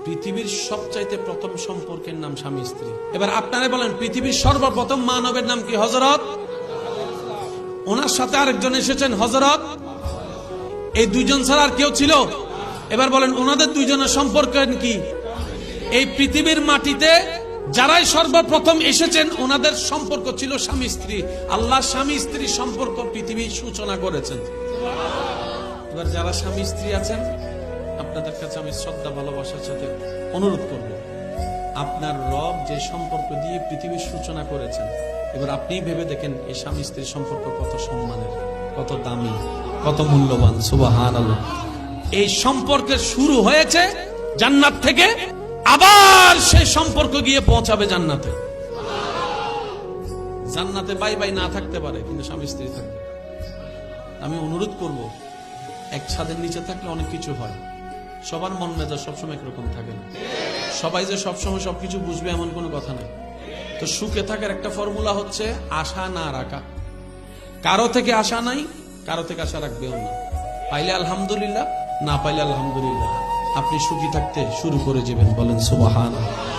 পৃথিবীর সবচাইতে প্রথম সম্পর্কের নাম স্বামী স্ত্রী। এবার আপনারা বলেন, পৃথিবীর সর্বপ্রথম মানবের নাম কি? হযরত। ওনার সাথে আরেকজন এসেছেন হযরত। এই দুইজন ছাড়া আর কেউ ছিল? এবার বলেন, ওনাদের দুইজনের সম্পর্ক কি? এই পৃথিবীর মাটিতে যারাই সর্বপ্রথম এসেছেন ওনাদের সম্পর্ক ছিল স্বামী স্ত্রী। আল্লাহ স্বামী স্ত্রী সম্পর্ক পৃথিবীর সূচনা করেছেন। এবার যারা স্বামী স্ত্রী আছেন, আপনাদের কাছে আমি শ্রদ্ধা ভালোবাসার সাথে অনুরোধ করব, আপনার রব যে সম্পর্ক দিয়ে পৃথিবীর সূচনা করেছেন, এবার আপনি ভেবে দেখেন এই স্বামী স্ত্রীর সম্পর্ক কত সম্মানের, কত দামি, কত মূল্যবান। সুবহানাল্লাহ। এই সম্পর্কের শুরু হয়েছে জান্নাত থেকে, আবার সেই সম্পর্ক গিয়ে পৌঁছাবে জান্নাতে। জান্নাতে বাই বাই না থাকতে পারে, কিন্তু স্বামী স্ত্রী থাকবে। আমি অনুরোধ করব, এক ছাদের নিচে থাকলে অনেক কিছু হয়। সবার মন মেজাজ সবসময় একরকম থাকে না। সবাই যে সবসময় সবকিছু বুঝবে এমন কোনো কথা নাই। তো সুখে থাকার একটা ফর্মুলা হচ্ছে আশা না রাখা। কারো থেকে আশা নাই, কারো থেকে আশা রাখবেও না। পাইলে আলহামদুলিল্লাহ, না পাইলে আলহামদুলিল্লাহ। আপনি সুখী থাকতে শুরু করে যাবেন। বলেন সুবহানাল্লাহ।